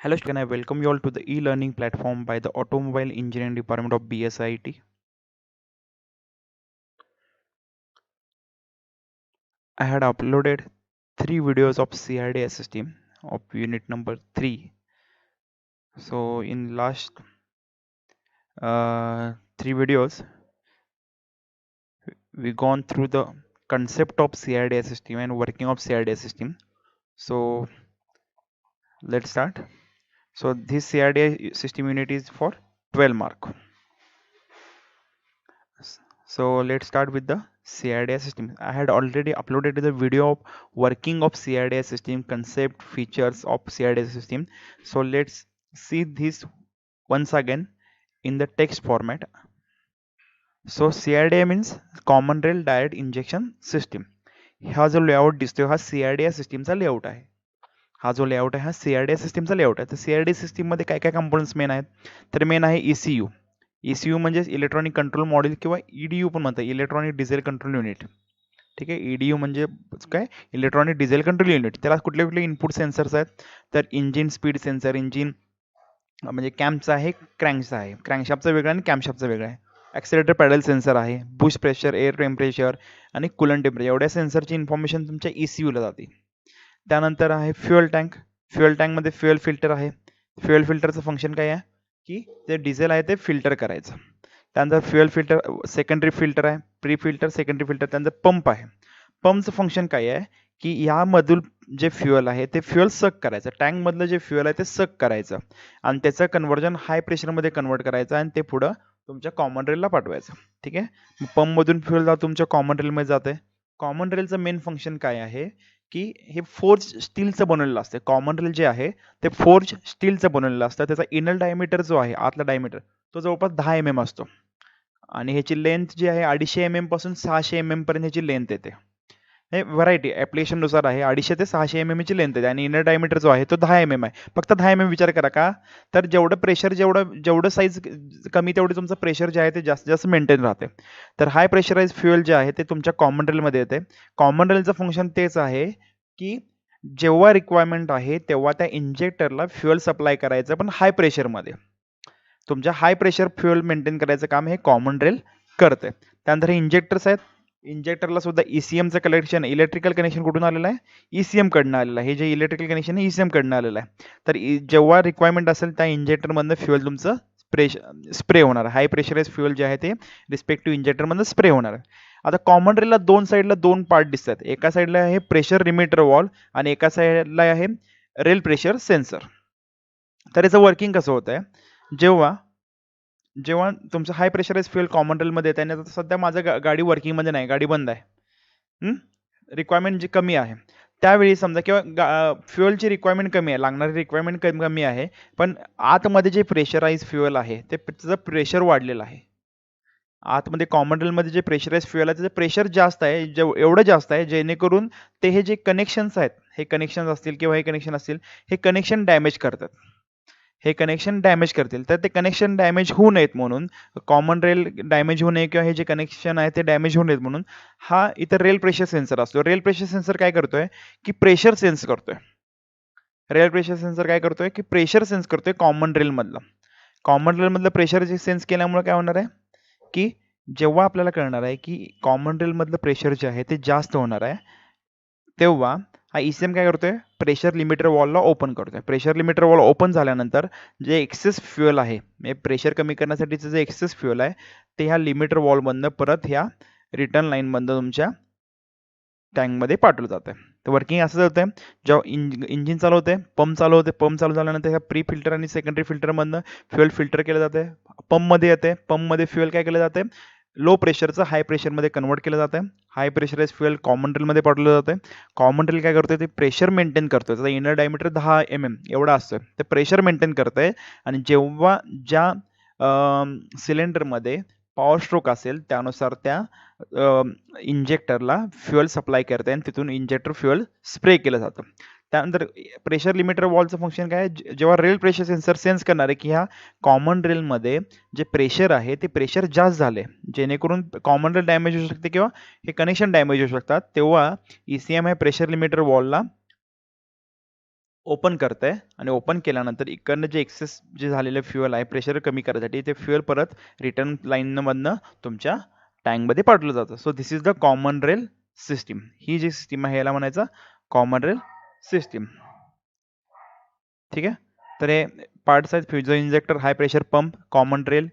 Hello, can I welcome you all to the e-learning platform by the Automobile Engineering Department of BSIT. I had uploaded 3 videos of CRDS system of unit number 3. So in last 3 videos, we gone through the concept of CRDS system and working of CRDS system. So let's start. So this CRDS system unit is for 12 mark. So let's start with the CRDS system. I had already uploaded the video of working of CRDS system, concept, features of CRDS system. So let's see this once again in the text format. So CRDA means Common Rail Direct Injection System. हा जो layout दिसतोय हा CRDS सिस्टीमचा layout आहे. हा जो layout आहे हा CRDS सिस्टीमचा लेआउट आहे. तर CRDS सिस्टीम मध्ये काय काय कंपोनंट्स मेन आहेत? तर मेन आहे ECU. ECU म्हणजे इलेक्ट्रॉनिक कंट्रोल मॉड्यूल किंवा EDU पण म्हणतात, इलेक्ट्रॉनिक डिझेल कंट्रोल युनिट. ठीक आहे, EDU म्हणजे काय? Electronic diesel control unit. त्याला कुठले कुठले इनपुट सेन्सर्स आहेत? तर इंजिन स्पीड सेन्सर, इंजिन म्हणजे कॅम्पचा आहे, क्रँकचा आहे. क्रँकशाफ्टचा वेगळा आणि कॅम्पशाफ्टचा वेगळा आहे. ॲक्सिलेटर पॅडल सेन्सर आहे, बुश प्रेशर, एअर टेम्परेचर आणि कूलन टेम्परेचर एवढ्या सेन्सरची इन्फॉर्मेशन तुमच्या ECU ला जाते. त्यानंतर आहे फ्युअल टँक. फ्युअल टँकमध्ये फ्युअल फिल्टर आहे. फ्युअल फिल्टरचं फंक्शन काय आहे की जे डिझेल आहे ते फिल्टर करायचं. त्यानंतर फ्युअल फिल्टर सेकंडरी फिल्टर आहे, प्री फिल्टर, सेकंडरी फिल्टर. त्यानंतर पंप आहे. पंपचं फंक्शन काय आहे की यामधून जे फ्युअल आहे ते फ्युअल सक करायचं, टँकमधलं जे फ्युअल आहे ते सक करायचं आणि त्याचं कन्व्हर्जन हाय प्रेशरमध्ये कन्वर्ट करायचं आणि ते पुढं तुमच्या कॉमन रेलला पाठवायचं. ठीक आहे, पंपमधून फ्युअल जाऊन तुमच्या कॉमन रेलमध्ये जाते. कॉमन रेलचं मेन फंक्शन काय आहे की हे फोर्ज स्टीलचं बनवलेलं असतं. कॉमन रेल जे आहे ते फोर्ज स्टीलचं बनवलेलं असतं. त्याचा इनर डायमीटर जो आहे, आतला डायमीटर, तो जवळपास 10 mm असतो आणि ह्याची लेंथ जी आहे 250 mm पासून 600 mm पर्यंत ह्याची लेंथ येते. हे व्हरायटी ॲप्लिकेशन नुसार आहे. 250 ते 600 mm ची लेंथ येते आणि इनर डायमीटर जो आहे तो 10 mm आहे. फक्त 10 mm विचार करा का? तर जेवढं प्रेशर जेवढं साईज कमी तेवढं तुमचं प्रेशर जे आहे ते जास्त जास्त मेंटेन राहते. तर हाय प्रेशराइज फ्युएल जे आहे ते तुमच्या कॉमन रेलमध्ये येते. कॉमन रेलचं फंक्शन तेच आहे की जेव्हा रिक्वायरमेंट आहे तेव्हा त्या इंजेक्टरला फ्युएल सप्लाय करायचं, पण हाय प्रेशरमध्ये. तुमच्या हाय प्रेशर फ्युएल मेंटेन करायचं काम हे कॉमन रेल करते. त्यानंतर हे इंजेक्टर्स आहेत. इंजेक्टरला सुद्धा ECMचं कनेक्शन, इलेक्ट्रिकल कनेक्शन कुठून आलेलं आहे? ECM कडनं आलेलं आहे. हे जे इलेक्ट्रिकल कनेक्शन आहे ECM कडनं आलेलं आहे. तर जेव्हा रिक्वायरमेंट असेल त्या इंजेक्टरमधनं फ्युएल तुमचं स्प्रे होणार आहे. हाय प्रेशराइज फ्युएल जे आहे ते रिस्पेक्टिव्ह इंजेक्टरमधनं स्प्रे होणार आहे. आता कॉमन रेलला दोन साईडला दोन पार्ट दिसतात. एका साईडला आहे प्रेशर लिमिटर वॉल्व आणि एका साईडला आहे रेल प्रेशर सेन्सर. तर याचं वर्किंग कसं होत आहे? जेव्हा जेव्हा तुमचं हाय प्रेशराइज फ्युएल कॉमन रेलमध्ये येत आहे, आता सध्या माझं गाडी वर्किंगमध्ये नाही, गाडी बंद आहे. रिक्वायरमेंट जी कमी आहे त्यावेळी समजा, किंवा फ्युएलची रिक्वायरमेंट कमी आहे, लागणारी रिक्वायरमेंट कमी आहे, पण आतमध्ये जे प्रेशराइज फ्युएल आहे ते त्याचं प्रेशर वाढलेलं आहे. आतमध्ये कॉमन रेलमध्ये जे प्रेशराइज फ्युएल आहे त्याचं प्रेशर जास्त आहे, एवढं जास्त आहे जेणेकरून ते हे जे कनेक्शन्स आहेत, हे कनेक्शन असतील किंवा हे कनेक्शन असतील, हे कनेक्शन डॅमेज करतात. हे कनेक्शन डॅमेज करतील. तर ते कनेक्शन डॅमेज होऊ नयेत म्हणून, कॉमन रेल डॅमेज होऊ नये किंवा हे जे कनेक्शन आहे ते डॅमेज होऊ नयेत म्हणून हा इथं रेल प्रेशर सेन्सर असतो. रेल प्रेशर सेन्सर काय करतोय की प्रेशर सेन्स करतोय. रेल प्रेशर सेन्सर काय करतोय की प्रेशर सेन्स करतोय कॉमन रेल मधलं. कॉमन रेल मधलं प्रेशर जे सेन्स केल्यामुळे काय होणार आहे की जेव्हा आपल्याला कळणार आहे की कॉमन रेल मधलं प्रेशर जे आहे ते जास्त होणार आहे, तेव्हा हा ECM काय करतोय? प्रेशर लिमिटर वॉलला ओपन करतोय. प्रेशर लिमिटर वॉल ओपन झाल्यानंतर जे एक्सेस फ्युएल आहे, म्हणजे प्रेशर कमी करण्यासाठीचं जे एक्सेस फ्युएल आहे ते ह्या लिमिटर वॉलमधनं परत ह्या रिटर्न लाईनमधनं तुमच्या टँकमध्ये पाठवलं जातं. तर वर्किंग असं होतं, जेव्हा इंजिन चालू होते, पंप चालू होते, पंप चालू झाल्यानंतर ह्या प्री फिल्टर आणि सेकंडरी फिल्टरमधनं फ्युएल फिल्टर केलं जाते, पंपमध्ये येते, पंपमध्ये फ्युएल काय केलं जाते? लो प्रेशरचं हाय प्रेशरमध्ये कन्वर्ट केलं जातं. हाय प्रेशराइज फ्युएल कॉमन रेलमध्ये पाठवलं जातं. कॉमन रेल काय करतोय? ते प्रेशर मेंटेन करतोय. त्याचा इनर डायमीटर 10 mm एवढा असतोय. ते प्रेशर मेंटेन करतंय आणि जेव्हा ज्या सिलेंडरमध्ये पॉवर स्ट्रोक असेल त्यानुसार त्या इंजेक्टरला फ्युएल सप्लाय करते आणि तिथून इंजेक्टर फ्युएल स्प्रे केलं जातं. त्यानंतर प्रेशर लिमिटर वॉलचं फंक्शन काय आहे? जेव्हा रेल प्रेशर सेन्सर सेन्स करणार आहे की ह्या कॉमन रेलमध्ये जे प्रेशर आहे ते प्रेशर जास्त झाले, जेणेकरून कॉमन रेल डॅमेज होऊ शकते किंवा हे कनेक्शन डॅमेज होऊ शकतात, तेव्हा ECM हे प्रेशर लिमिटर वॉलला ओपन करताय आणि ओपन केल्यानंतर इकडनं जे एक्सेस जे झालेलं फ्युअल आहे प्रेशर कमी करण्यासाठी ते फ्युअल परत रिटर्न लाईनमधनं तुमच्या टँकमध्ये पाठवलं जातं. So this is the common rail system. ही जी सिस्टीम आहे याला म्हणायचं कॉमन रेल सिस्टीम. ठीक आहे. तर हे पार्ट्स आहेत fusion injector, high pressure pump, common rail,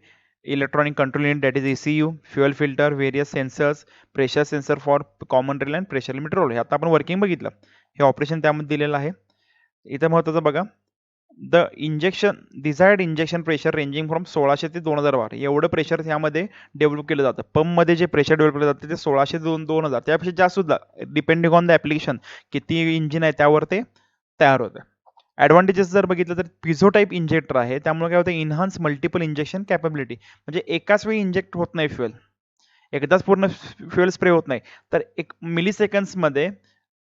electronic control unit that is ECU, fuel filter, various sensors, pressure sensor for common rail and pressure limit roll. हे आता आपण वर्किंग बघितलं. हे ऑपरेशन त्यामध्ये दिलेलं आहे. इथं महत्त्वाचं बघा, the injection desired injection pressure ranging from 1600 ते 2000 बार एवढं प्रेशर ह्यामध्ये डेव्हलप केलं जातं. पंपमध्ये जे प्रेशर डेव्हलप केलं जातं ते 1600 ते 2000 त्यापेक्षा जास्त सुद्धा डिपेंडिंग ऑन द ॲप्लिकेशन किती इंजिन आहे त्यावर ते तयार होतं. ॲडव्हान्टेजेस जर बघितलं तर पिझो टाईप इंजेक्टर आहे, त्यामुळे काय होतं इन्हान्स मल्टिपल इंजेक्शन कॅपेबिलिटी, म्हणजे एकाच वेळी इंजेक्ट होत नाही फ्युएल, एकदाच पूर्ण फ्युएल स्प्रे होत नाही, तर एक मिली सेकंड्समध्ये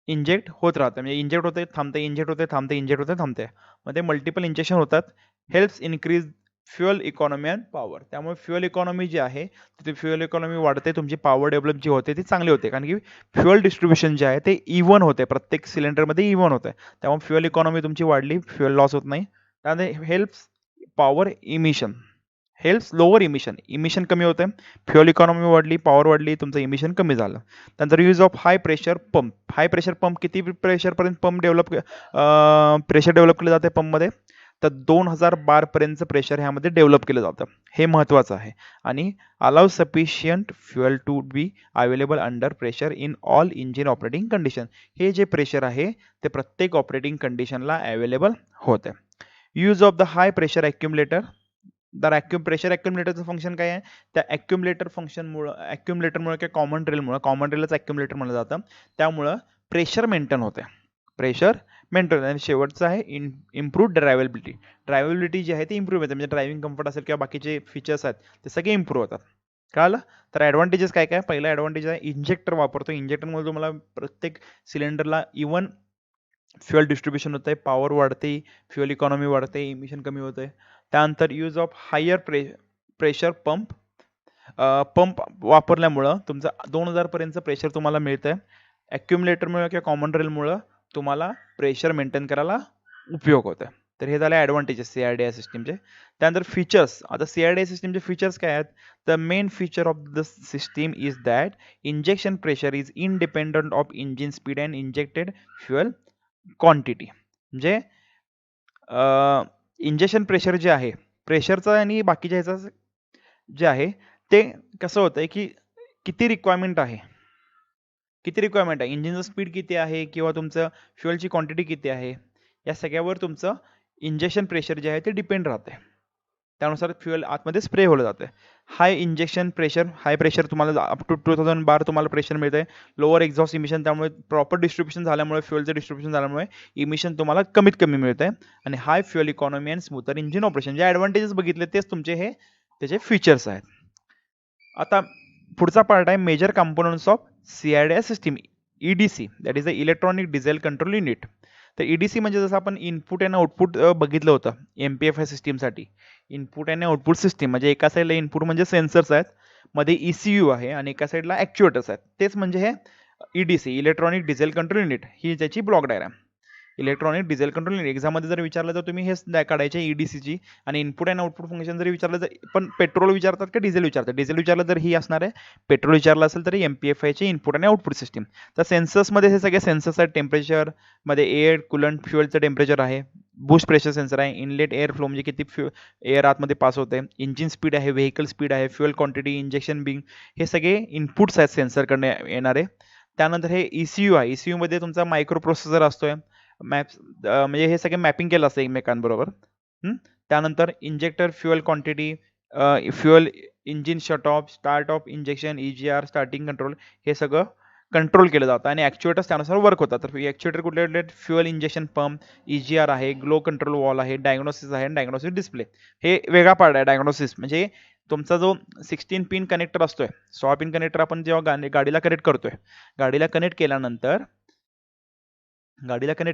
इंजेक्ट होत राहतं. म्हणजे इंजेक्ट होते थांबते, इंजेक्ट होते थांबते, इंजेक्ट होते थांबते, मध्ये मल्टिपल इंजेक्शन होतात. Helps increase fuel economy and power. त्यामुळे फ्युएल इकॉनॉमी जी आहे ती फ्युएल इकॉनॉमी वाढते, तुमची पॉवर डेव्हलप जी होते ती चांगली होते, कारण की फ्युएल डिस्ट्रीब्युशन जे आहे ते इव्हन होते, प्रत्येक सिलेंडरमध्ये इव्हन होते. त्यामुळे फ्युएल इकॉनॉमी तुमची वाढली, फ्युएल लॉस होत नाही. त्यामध्ये helps power emission, helps lower emission, emission कमी होते, फ्युएल इकॉनॉमी वाढली, पॉवर वाढली, तुमचं इमिशन कमी झालं. त्यानंतर use of high pressure pump. High pressure pump किती प्रेशरपर्यंत पंप प्रेशर डेव्हलप केलं जाते पंपमध्ये, तर 2000 बारपर्यंतचं प्रेशर ह्यामध्ये डेव्हलप केलं जातं. हे महत्त्वाचं आहे. आणि allow sufficient fuel to be available under pressure in all engine operating condition. हे जे प्रेशर आहे ते प्रत्येक ऑपरेटिंग कंडिशनला अवेलेबल होते. Use of the high pressure accumulator. तर प्रेशर ॲक्युम्युलेटरचं फंक्शन काय आहे, त्या ॲक्युम्युलेटर ॲक्युम्युलेटरमुळे किंवा कॉमन रेलच ॲक्युम्युलेटर म्हणलं जातं, त्यामुळं प्रेशर मेंटेन होते, प्रेशर मेंटेन. आणि शेवटचं आहे इम्प्रूव्ह ड्रायव्हेबिलिटी. ड्रायव्हेबिलिटी जी आहे ती इम्प्रूव्ह होते, म्हणजे ड्रायव्हिंग कम्फर्ट असेल किंवा बाकीचे फीचर्स आहेत ते सगळे इम्प्रूव्ह होतात. कळालं. तर ॲडव्हान्टेजेस काय काय, पहिला ॲडव्हान्टेज आहे इंजेक्टर वापरतो, इंजेक्टरमुळे तुम्हाला प्रत्येक सिलेंडरला इव्हन फ्युएल डिस्ट्रीब्युशन होतं आहे, पॉवर वाढते, फ्युएल इकॉनॉमी वाढते, इमिशन कमी होते. त्यानंतर use of higher pressure pump. Pump वापरल्यामुळं तुमचं 2000 पर्यंतचं प्रेशर तुम्हाला मिळतंय. ॲक्युम्युलेटरमुळे किंवा कॉमन रेलमुळं तुम्हाला प्रेशर मेंटेन करायला उपयोग होतो. तर हे झाले ॲडव्हान्टेजेस CRDI सिस्टीमचे. त्यानंतर फीचर्स. आता CRDI सिस्टीमचे फीचर्स काय आहेत, the main feature of the system is that injection pressure is independent of engine speed and injected fuel quantity. म्हणजे इंजेक्शन प्रेशर जे आहे, प्रेशरचं आणि बाकीच्या ह्याचं जे आहे ते कसं होतंय की किती रिक्वायरमेंट आहे, इंजिनचं स्पीड किती आहे किंवा तुमचं फ्युएलची क्वांटिटी किती आहे, या सगळ्यावर तुमचं इंजेक्शन प्रेशर जे आहे ते डिपेंड राहते. त्यानुसार फ्युएल आतमध्ये स्प्रे होलं जातं. हाय इंजेक्शन प्रेशर, हाय प्रेशर तुम्हाला अप टू 2000 बार तुम्हाला प्रेशर मिळतंय. लोअर एक्झॉस्ट इमिशन, त्यामुळे प्रॉपर डिस्ट्रीब्युशन झाल्यामुळे, फ्युएलचं डिस्ट्रीब्युशन झाल्यामुळे इमिशन तुम्हाला कमीत कमी मिळतंय. आणि high fuel economy and smoother engine operation. जे ॲडव्हान्टेजेस बघितले तेच तुमचे हे त्याचे फीचर्स आहेत. आता पुढचा पार्ट आहे major components of CRDI system, EDC, that is the electronic diesel control unit. तर EDC म्हणजे जसं आपण इनपुट आणि आउटपुट बघितलं होतं MPFI सिस्टीमसाठी. इनपुट आणि आउटपुट सिस्टीम म्हणजे एका साईडला इनपुट म्हणजे सेन्सर्स आहेत, मध्ये ECU आहे आणि एका साईडला ॲक्च्युएटर्स आहेत. तेच म्हणजे हे EDC, electronic diesel control unit, ही त्याची block diagram. Electronic diesel control unit एक्झाममध्ये जर विचारलं तर तुम्ही हेच काढायचे EDCची. आणि इनपुट आणि आउटपुट फंक्शन जरी विचारलं तर पण पेट्रोल विचारतात का डिझेल विचारतात, डिझेल विचारलं तर ही असणार आहे, पेट्रोल विचारलं असेल तर MPFIचे इनपुट आणि आउटपुट सिस्टीम. तर सेन्सर्समध्ये हे सगळे सेन्सर्स आहेत. टेम्परेचर मध्ये एअर कुलंट फ्युएलचं टेम्परेचर आहे, बूस्ट प्रेशर सेन्सर आहे, इनलेट एअर फ्लो म्हणजे किती एअर आतमध्ये पास होते, इंजिन स्पीड आहे, व्हेकल स्पीड आहे, फ्युएल क्वांटिटी, इंजेक्शन बिंग, हे सगळे इनपुट्स आहेत सेन्सरकडे येणारे. त्यानंतर हे ECU आहे, ECU मध्ये तुमचा मायक्रो प्रोसेसर असतोय, मॅप्स म्हणजे हे सगळे मॅपिंग केलं असतं एकमेकांबरोबर. त्यानंतर injector fuel quantity, fuel engine shut off, start of injection, EGR starting control, हे सगळं कंट्रोल केलं जातं आणि ॲक्च्युएटर्स त्यानुसार वर्क होतात. तर ॲक्च्युएटर कुठले कुठले, फ्युएल इंजेक्शन पंप, EGR आहे, ग्लो कंट्रोल वॉल आहे, डायग्नोसिस आहे, डायग्नोसिस डिस्प्ले. हे वेगळा पार्ट आहे डायग्नोसिस. म्हणजे तुमचा जो 16 पिन कनेक्टर असतोय, 16 पिन कनेक्टर आपण जेव्हा गाडीला कनेक्ट करतोय, गाडीला कनेक्ट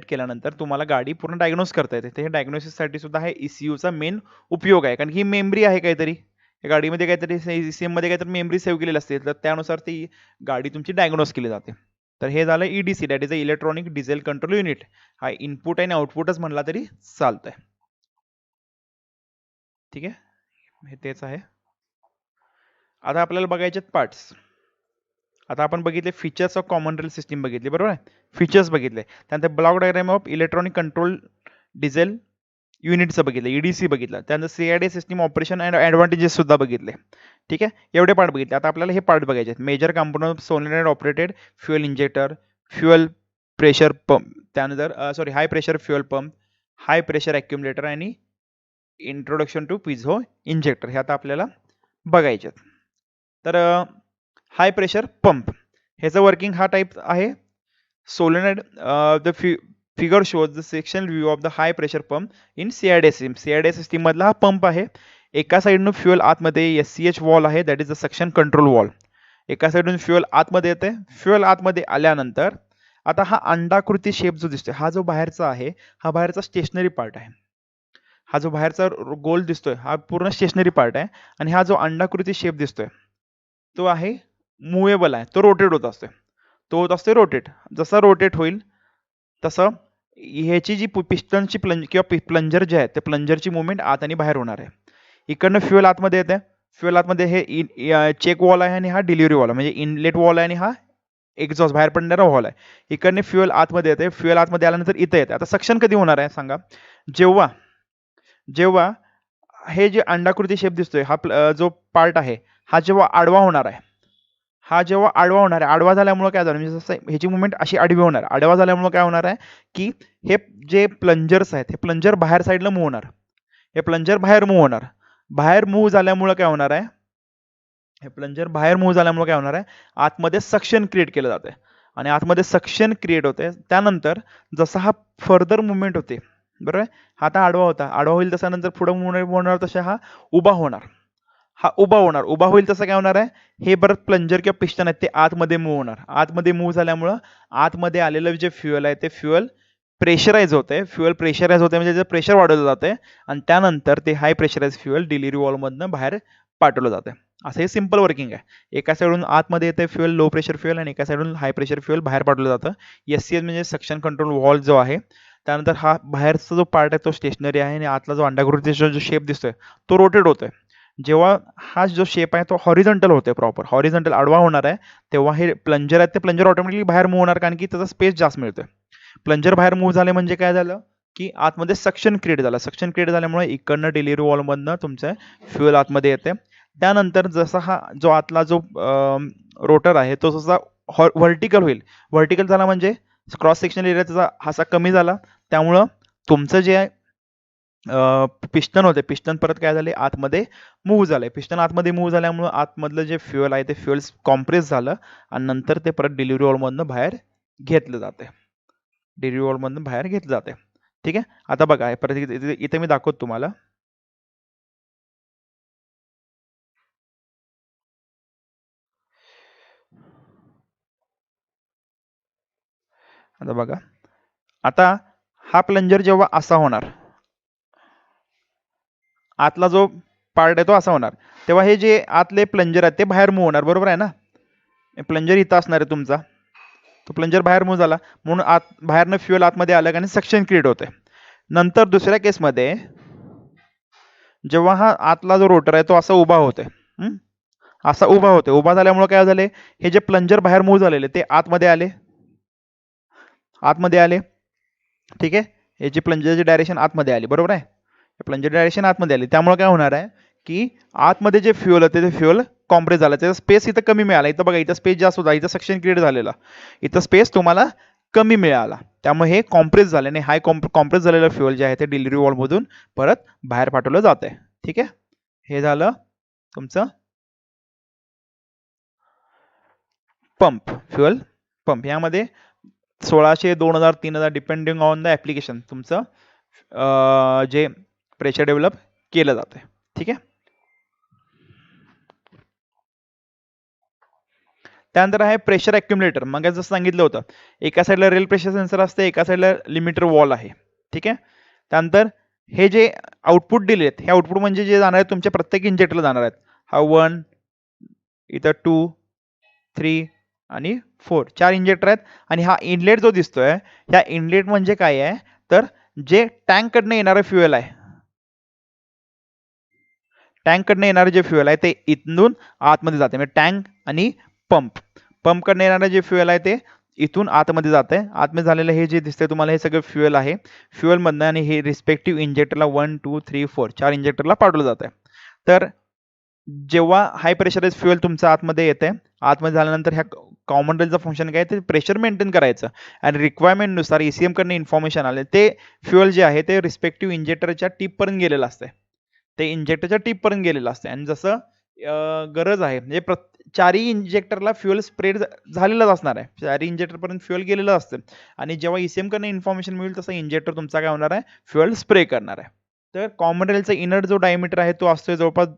केल्यानंतर तुम्हाला गाडी पूर्ण डायग्नोस करता येते. ते डायग्नोसिससाठी सुद्धा हे ECUचा मेन उपयोग आहे, कारण ही मेमरी आहे काहीतरी, या गाडीमध्ये काहीतरी ECM मध्ये काहीतरी मेमरी सेव्ह केलेली असते, तर त्यानुसार ती गाडी तुमची डायग्नोस केली जाते. तर हे झालं EDC, that is a electronic diesel control unit. हा इनपुट आणि आउटपुटच म्हणला तरी चालतंय. ठीक आहे, हे तेच आहे. आता आपल्याला बघायचे पार्ट्स. आता आपण बघितले features of common rail system बघितले, बरोबर आहे. फीचर्स बघितले, त्यानंतर block diagram of electronic control diesel युनिटचं बघितलं, EDC बघितलं, त्यानंतर CID system operation and advantages सुद्धा बघितले. ठीक आहे, एवढे पार्ट बघितले. आता आपल्याला हे पार्ट बघायचे आहेत. Major component of solenoid operated fuel injector, fuel pressure pump, त्यानंतर high pressure fuel pump, high pressure accumulator आणि इंट्रोडक्शन टू पिझो इंजेक्टर, हे आता आपल्याला बघायचे आहेत. तर हाय प्रेशर पंप ह्याचं वर्किंग हा टाईप आहे. Solenoid the figure shows the section view of the high pressure pump in CID system. CID system मधला हा पंप आहे. एका साईडनं फ्युएल आतमध्ये SCH वॉल आहे, that is the suction control wall. एका साईडून फ्युएल आतमध्ये येते. फ्युएल आतमध्ये आल्यानंतर आता हा अंडाकृती शेप जो दिसतोय, हा जो बाहेरचा आहे, हा बाहेरचा स्टेशनरी पार्ट आहे. हा जो बाहेरचा गोल दिसतोय, हा पूर्ण स्टेशनरी पार्ट आहे. आणि हा जो अंडाकृती शेप दिसतोय, तो आहे मुवेबल आहे, तो रोटेट होत असतोय. तो होत असतोय रोटेट. जसा रोटेट होईल तसं ह्याची जी पिस्टनची किंवा प्लंजर जे आहे, ते प्लंजरची मुवमेंट आत आणि बाहेर होणार आहे. इकडनं फ्युएल आतमध्ये येते. फ्युएल आतमध्ये हे चेक वॉल आहे आणि हा डिलिव्हरी वॉल आहे, म्हणजे इनलेट वॉल आहे आणि हा एक्झॉस्ट बाहेर पडणारा वॉल आहे. इकडने फ्युएल आतमध्ये येते. फ्युएल आतमध्ये आल्यानंतर इथं येते. आता सक्शन कधी होणार आहे सांगा? जेव्हा जेव्हा हे जे अंडाकृती शेप दिसतोय, हा जो पार्ट आहे, हा जेव्हा आडवा होणार आहे, आडवा झाल्यामुळे काय झालं, म्हणजे जसं ह्याची मुवमेंट अशी आडवी होणार. आडवा झाल्यामुळे काय होणार आहे की हे जे प्लंजर्स आहेत, हे प्लंजर बाहेर साईडला मूव्ह होणार. हे प्लंजर बाहेर मूव्ह होणार. बाहेर मूव्ह झाल्यामुळे काय होणार आहे, हे प्लंजर बाहेर मूव्ह झाल्यामुळे काय होणार आहे, आतमध्ये सक्शन क्रिएट केलं जाते. आणि आतमध्ये सक्शन क्रिएट होते. त्यानंतर जसा हा फर्दर मुवमेंट होते, बरोबर आहे. हा आता आडवा होता, आडवा होईल तसा नंतर पुढे मूव्ह होणार, तसा हा उभा होणार. हा उभा होणार. उभा होईल तसं काय होणार आहे, हे परत प्लंजर किंवा पिस्टन आहेत ते आतमध्ये मूव्ह होणार. आतमध्ये मूव्ह झाल्यामुळं आतमध्ये आलेलं जे फ्युएल आहे ते फ्युएल प्रेशराईज होते. फ्युएल प्रेशराईज होते म्हणजे त्याचं प्रेशर वाढवलं जाते आणि त्यानंतर ते हाय प्रेशराईज फ्युएल डिलिव्हरी वॉलमधनं बाहेर पाठवलं जाते. असं हे सिंपल वर्किंग आहे. एका साईडून आतमध्ये येते फ्युएल लो प्रेशर फ्युएल आणि एका साईडून हाय प्रेशर फ्युएल बाहेर पाठवलं जातं. SCH म्हणजे सक्शन कंट्रोल वॉल जो आहे. त्यानंतर हा बाहेरचा जो पार्ट आहे तो स्टेशनरी आहे आणि आतला जो अंडाकृतीचा जो शेप दिसतोय तो रोटेट होतोय. जेव्हा हा जो शेप आहे तो हॉरिझॉन्टल होतोय, प्रॉपर हॉरिझॉन्टल आडवा होणार आहे, तेव्हा हे प्लंजर आहेत ते प्लंजर ऑटोमॅटिकली बाहेर मूव्ह होणार, कारण की त्याचा स्पेस जास्त मिळतोय. प्लंजर बाहेर मूव्ह झाले म्हणजे काय झालं की आतमध्ये सक्शन क्रिएट झालं. सक्शन क्रिएट झाल्यामुळे इकडनं डिलिव्हरी वॉलमधनं तुमचं फ्युएल आतमध्ये येते. त्यानंतर जसा हा जो आतला जो रोटर आहे तो जसा व्हर्टिकल होईल, व्हर्टिकल झाला म्हणजे क्रॉस सेक्शनल एरिया त्याचा असा कमी झाला. त्यामुळं तुमचं जे पिस्टन होते, पिस्टन परत काय झाले, आतमध्ये मूव्ह झाले. पिस्टन आतमध्ये मूव्ह झाल्यामुळे आतमधलं जे फ्युएल आहे ते फ्युएल कॉम्प्रेस झालं आणि नंतर ते परत डिलिव्हरी वॉलमधनं बाहेर घेतलं जाते. डिलिव्हरी वॉलमधनं बाहेर घेतलं जाते. ठीक आहे. आता बघा परत इथे मी दाखवतो तुम्हाला. आता बघा, आता हा प्लंजर जेव्हा असा होणार, आतला जो पार्ट आहे तो असा होणार, तेव्हा हे जे आतले प्लंजर आहेत ते बाहेर मूव्ह होणार, बरोबर आहे ना. प्लंजर इथं असणार आहे तुमचा, तो प्लंजर बाहेर मूव्ह झाला म्हणून बाहेरनं फ्युएल आतमध्ये आलं आणि सक्शन क्रिएट होते. नंतर दुसऱ्या केसमध्ये जेव्हा हा आतला जो रोटर आहे तो असा उभा होतोय, असा उभा होते. उभा झाल्यामुळे काय झाले, हे जे प्लंजर बाहेर मूव्ह झालेले ते आतमध्ये आले. ठीक आहे. हे जे प्लंजरची डायरेक्शन आतमध्ये आली, बरोबर आहे. प्लंजर डायरेक्शन आतमध्ये आली, त्यामुळे काय होणार आहे की आतमध्ये जे फ्युएल होते ते फ्युएल कॉम्प्रेस झालं. त्याचा स्पेस इथं कमी मिळाला. इथं बघा, इथं स्पेस जास्त होता, इथं सक्शन क्रिएट झालेला, इथं स्पेस तुम्हाला कमी मिळाला. त्यामुळे हे कॉम्प्रेस झाले आणि हाय कॉम्प्रेस झालेलं फ्युएल जे आहे ते डिलिव्हरी वॉलमधून परत बाहेर पाठवलं जात आहे. ठीक आहे. हे झालं तुमचं पंप, फ्युएल पंप. यामध्ये 1600, 2000, 3000 डिपेंडिंग ऑन द ऍप्लिकेशन तुमचं जे प्रेशर डेव्हलप केलं जातं. ठीक आहे. त्यानंतर आहे प्रेशर ॲक्युम्युलेटर. मग जसं सांगितलं होतं, एका साईडला रेल प्रेशर सेन्सर असते, एका साईडला लिमिटर वॉल आहे. ठीक आहे. त्यानंतर हे जे आउटपुट दिले आहेत, हे आउटपुट म्हणजे जे जाणार आहेत तुमच्या प्रत्येक इंजेक्टरला जाणार आहेत. हा 1, इथं 2, 3, आणि 4 4 इंजेक्टर आहेत. आणि हा इनलेट जो दिसतोय, ह्या इनलेट म्हणजे काय आहे, तर जे टँक कडनं येणारं फ्युएल आहे, टँक कडनं येणारं जे फ्युएल आहे ते इथून आतमध्ये जाते. म्हणजे टँक आणि पंप कडनं येणारं जे फ्युएल आहे ते इथून आतमध्ये जाते. आतमध्ये झालेलं हे जे दिसतंय तुम्हाला हे सगळं फ्युएल आहे. फ्युएल मधनं आणि हे रिस्पेक्टिव्ह इंजेक्टरला 1 2 3 4 4 इंजेक्टरला पाठवलं जातं. तर जेव्हा हाय प्रेशराइज फ्युएल तुमच्या आतमध्ये येते, आतमध्ये झाल्यानंतर ह्या कॉमन रेलचं फंक्शन काय ते प्रेशर मेंटेन करायचं आणि रिक्वायरमेंटनुसार ईसीएम कडनं इन्फॉर्मेशन आले ते फ्युएल जे आहे ते रिस्पेक्टिव्ह इंजेक्टरच्या टिपपर्यंत गेलेलं असते. ते इंजेक्टरच्या टिपपर्यंत गेलेलं असते आणि जसं गरज आहे म्हणजे चारही इंजेक्टरला फ्युएल स्प्रेड झालेलंच असणार आहे. चारही इंजेक्टरपर्यंत फ्युएल गेलेलं असतं आणि जेव्हा ईसीएम कडनं इन्फॉर्मेशन मिळेल तसं इंजेक्टर तुमचा काय होणार आहे, फ्युएल स्प्रे करणार आहे. तर कॉमन रेलचा इनर जो डायमीटर आहे तो असतोय जवळपास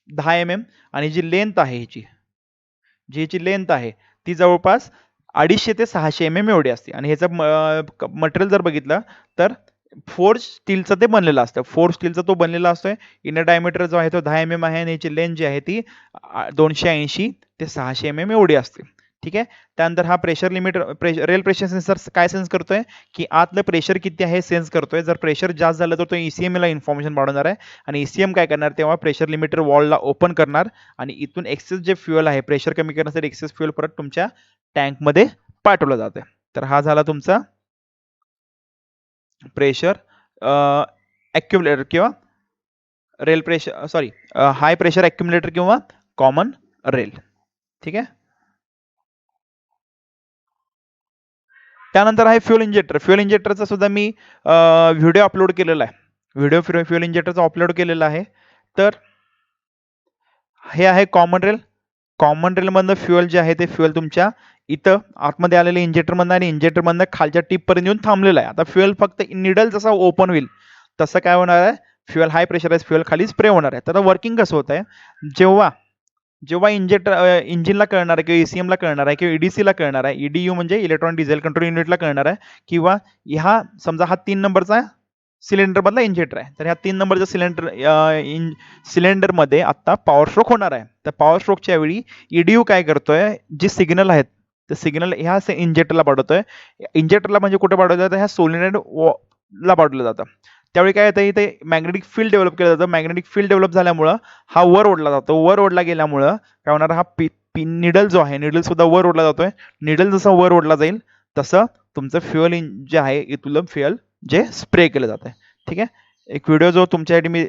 10 mm आणि जी लेंथ आहे ह्याची लेंथ आहे ती जवळपास 250 ते 600 mm एवढी असते. आणि ह्याचं मटेरियल जर बघितलं तर फोर्ज स्टीलचं ते बनलेलं असतं. फोर्ज स्टीलचा तो बनलेला असतोय. इनर डायमीटर जो आहे तो 10 mm आहे आणि याची लेंथ जी आहे ती 280 ते 600 mm एवढी असते. ठीक आहे. त्यानंतर हा pressure limit rail pressure sensor काय सेन्स करतोय की आतलं प्रेशर किती आहे सेन्स करतोय. जर प्रेशर जास्त झालं तर तो ईसीएम ला इन्फॉर्मेशन पाठवणार आहे आणि ईसीएम काय करणार तेव्हा प्रेशर लिमिटर वॉलला ओपन करणार आणि इथून एक्सेस जे फ्युएल आहे प्रेशर कमी करण्यासाठी एक्सेस फ्युएल परत तुमच्या टँकमध्ये पाठवलं जाते. तर हा झाला तुमचा प्रेशर ॲक्युम्युलेटर किंवा रेल प्रेशर हाय प्रेशर ॲक्युम्युलेटर किंवा कॉमन रेल. ठीक आहे. त्यानंतर आहे फ्युएल इंजेक्टर. फ्युएल इंजेक्टरचा सुद्धा मी व्हिडिओ अपलोड केलेला आहे. फ्युएल इंजेक्टरचा अपलोड केलेला आहे. तर हे आहे कॉमन रेल. कॉमन रेलमधनं फ्युएल जे आहे ते फ्युएल तुमच्या इथं आतमध्ये आलेले इंजेक्टरमधनं आणि इंजेक्टरमधनं खालच्या टिपपर्यंत येऊन थांबलेलं आहे. आता फ्युएल फक्त निडल जसा ओपन होईल तसं काय होणार आहे, फ्युएल हाय प्रेशराइज फ्युएल खाली स्प्रे होणार आहे. तर वर्किंग कसं होत आहे, जेव्हा जेव्हा इंजिनला कळणार आहे किंवा ईसीएमला कळणार आहे किंवा ईडीसीला कळणार आहे, ईडीयू म्हणजे इलेक्ट्रॉनिक डिझेल कंट्रोल युनिटला कळणार आहे किंवा ह्या समजा हा 3 नंबरचा सिलेंडर मधला इंजेक्टर आहे. तर ह्या 3 नंबरच्या सिलेंडरमध्ये आता पॉवर स्ट्रोक होणार आहे. तर पॉवर स्ट्रोकच्या वेळी ईडीयू काय करतोय, जे सिग्नल आहेत ते सिग्नल ह्या इंजेक्टरला पाठवतोय. इंजेक्टरला म्हणजे कुठे पाठवतोय तर ह्या सोलिनॉइड ला पाठवलं जातं. त्यावेळी काय येतं, इथे मॅग्नेटिक फील्ड डेव्हलप केलं जातं. मॅग्नेटिक फील्ड डेव्हलप झाल्यामुळं हा वर ओढला जातो. वर ओढला गेल्यामुळं काय होणार, हा निडल जो आहे निडल सुद्धा वर ओढला जातोय. निडल जसं वर ओढला जाईल तसं तुमचं फ्युएल जे आहे इथलं फ्युएल जे स्प्रे केलं जातं. ठीक आहे. एक व्हिडिओ जो तुमच्यासाठी मी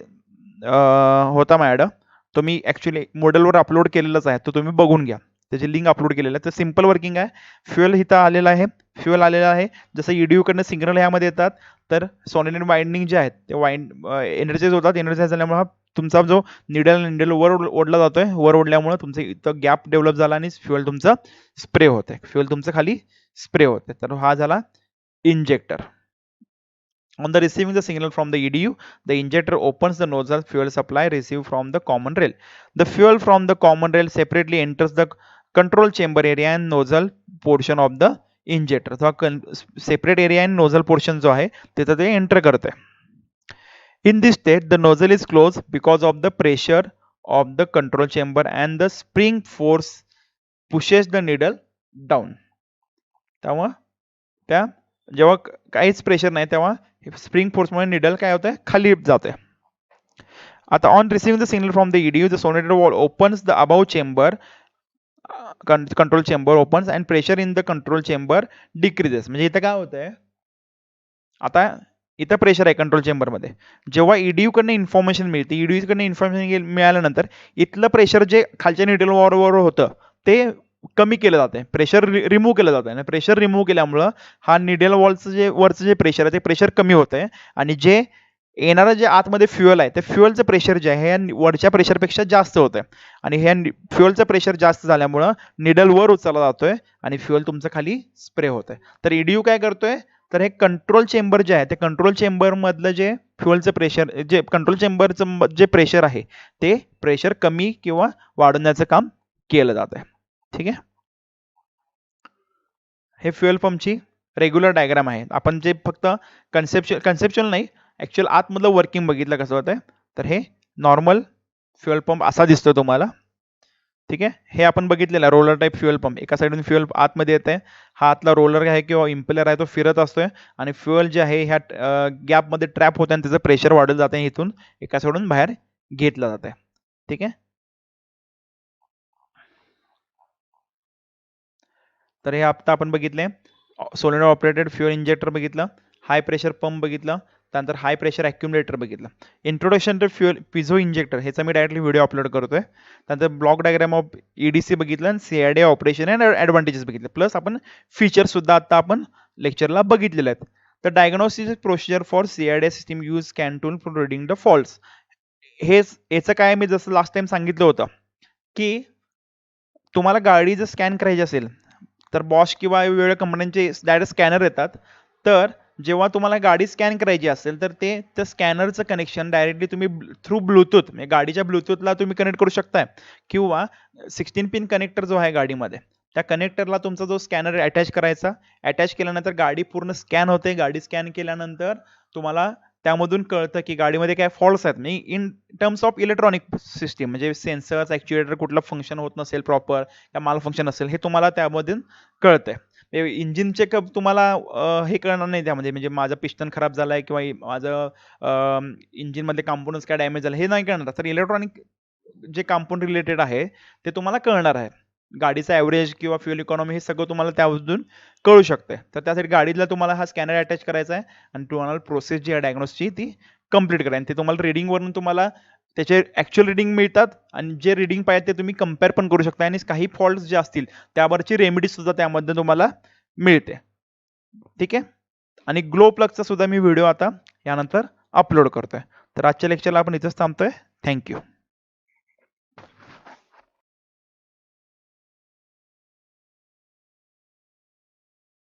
होता माझ्याकडं तो मी ॲक्च्युली मोडेलवर अपलोड केलेलाच आहे, तो तुम्ही बघून घ्या. त्याची लिंक अपलोड केलेली आहे. तर सिम्पल वर्किंग आहे. फ्युएल इथं आलेला आहे. फ्युएल आलेला आहे. जसं ईडीयू कडनं सिग्नल ह्यामध्ये येतात तर सोलिनॉइड वाइंडिंग जे आहेत ते एनर्जाइज होतात. एनर्जाइज झाल्यामुळे तुमचा जो निडल वर ओढला जातोय, वर ओढल्यामुळे तुमचं इथं गॅप डेव्हलप झाला आणि फ्युएल तुमचं स्प्रे होतंय. फ्युएल तुमचं खाली स्प्रे होते. तर हा झाला injector. On the receiving the signal from the EDU, the injector opens the nozzle fuel supply received from the common rail. The fuel from the common rail separately enters the control chamber area and nozzle portion of the injector. Separate area आणि nozzle portion जो आहे तिथं ते enter करते. In this state the nozzle is close because of the pressure of the control chamber and the spring force pushes the needle down. त्यामुळे त्या जेव्हा काहीच प्रेशर नाही तेव्हा स्प्रिंग फोर्समुळे निडल काय होतंय, खाली जाते. आता on receiving the signal from the EDU the solenoid wall opens the above chamber, control chamber opens and pressure in the control chamber decreases. म्हणजे इथं काय होतंय, आता इथं प्रेशर आहे कंट्रोल चेंबरमध्ये. जेव्हा ईडीयू कडनं इन्फॉर्मेशन मिळते, ईडीयू कडनं इन्फॉर्मेशन मिळाल्यानंतर इथलं प्रेशर जे खालच्या निडल वॉलवर होतं ते कमी केलं जाते. प्रेशर रिमूव्ह केलं जातं आणि प्रेशर रिमूव्ह केल्यामुळं हा निडल वॉलचं जे वरचं जे प्रेशर आहे ते प्रेशर कमी होतंय आणि जे येणारं जे आतमध्ये फ्युएल आहे ते फ्युएलचं प्रेशर जे आहे या वरच्या प्रेशरपेक्षा जास्त होतंय आणि ह्या फ्युएलचं प्रेशर जास्त झाल्यामुळं निडल वर उचलला जातोय आणि फ्युएल तुमचं खाली स्प्रे होतंय. तर ईडीयू काय करतोय, तर हे कंट्रोल चेंबर जे आहे ते कंट्रोल चेंबर मधलं जे फ्युएलचं प्रेशर, जे कंट्रोल चेंबरचं जे प्रेशर आहे ते प्रेशर कमी किंवा वाढवण्याचं काम केलं जात आहे. ठीक आहे. हे फ्युएल पंपची रेग्युलर डायग्राम आहे. आपण जे फक्त कन्सेप्च्युअल नाही, ऍक्च्युअल आतमधलं वर्किंग बघितलं कसं होतंय. तर हे नॉर्मल फ्युएल पंप असा दिसतो तुम्हाला. ठीक आहे, हे आपण बघितलेलं आहे रोलर टाईप फ्युएल पंप. एका साईडून फ्युएल आतमध्ये येत आहे, हा आतला रोलर आहे किंवा इम्पेलर आहे तो फिरत असतोय आणि फ्युएल जे आहे ह्या गॅपमध्ये ट्रॅप होतं आणि त्याचं प्रेशर वाढत जातं, इथून एका साईडून बाहेर घेतलं जात आहे. ठीक आहे, तर हे आता आपण बघितले सोलेनॉइड ऑपरेटेड फ्युएल इंजेक्टर बघितलं, हाय प्रेशर पंप बघितलं, त्यानंतर हाय प्रेशर अॅक्युमुलेटर बघितलं. Introduction to fuel piezo injector ह्याचा मी डायरेक्टली व्हिडिओ अपलोड करतोय. त्यानंतर ब्लॉक डायग्राम ऑफ ईडीसी बघितलं आणि सीआयडी ऑपरेशन अँड ॲडव्हान्टेजेस बघितले, प्लस आपण फीचर्स सुद्धा आता आपण लेक्चरला बघितलेले आहेत. तर diagnosis procedure for CID system use scan tool for reading the faults. हेच याचं काय, मी जसं लास्ट टाइम सांगितलं होतं की तुम्हाला गाडी जर स्कॅन करायची असेल तर बॉश किंवा वेगवेगळ्या कंपन्यांचे डायरेक्ट स्कॅनर येतात. तर जेव्हा तुम्हाला गाडी स्कॅन करायची असेल तर ते त्या स्कॅनरचं कनेक्शन डायरेक्टली तुम्ही थ्रू ब्लूटूथ म्हणजे गाडीच्या ब्लूटूथला तुम्ही कनेक्ट करू शकताय, किंवा 16 पिन कनेक्टर जो आहे गाडीमध्ये त्या कनेक्टरला तुमचा जो स्कॅनर अटॅच करायचा. अटॅच केल्यानंतर गाडी पूर्ण स्कॅन होते. गाडी स्कॅन केल्यानंतर तुम्हाला त्यामधून कळतं की गाडीमध्ये काय फॉल्ट्स आहेत. म्हणजे in terms of electronic system म्हणजे सेन्सर्स ॲक्च्युएटर कुठलं फंक्शन होत नसेल प्रॉपर, या माल फंक्शन असेल, हे तुम्हाला त्यामधून कळतंय. इंजिन चेकअप तुम्हाला हे कळणार नाही त्यामध्ये, म्हणजे माझं पिस्टन खराब झालाय किंवा माझं इंजिन मधले कॉम्पोनंट्स काय डॅमेज झाले हे नाही कळणार. तर इलेक्ट्रॉनिक जे कॉम्पोनंट रिलेटेड आहे ते तुम्हाला कळणार आहे. गाडीचा ॲव्हरेज किंवा फ्युएल इकॉनॉमी हे सगळं तुम्हाला त्यामधून कळू शकते. तर त्यासाठी गाडीला तुम्हाला हा स्कॅनर अटॅच करायचा आहे आणि तुम्हाला प्रोसेस जी आहे डायग्नोसची ती कंप्लीट करा. आणि ते तुम्हाला रिडिंगवरून तुम्हाला त्याचे ॲक्च्युअल रिडिंग मिळतात आणि जे रिडिंग पाहिजे ते तुम्ही कम्पेअर पण करू शकता आणि काही फॉल्ट्स जे असतील त्यावरची रेमेडी सुद्धा त्यामध्ये तुम्हाला मिळते. ठीक आहे, आणि ग्लो प्लगचा सुद्धा मी व्हिडिओ आता यानंतर अपलोड करतोय. तर आजच्या लेक्चरला आपण इथेच थांबतोय. थँक्यू.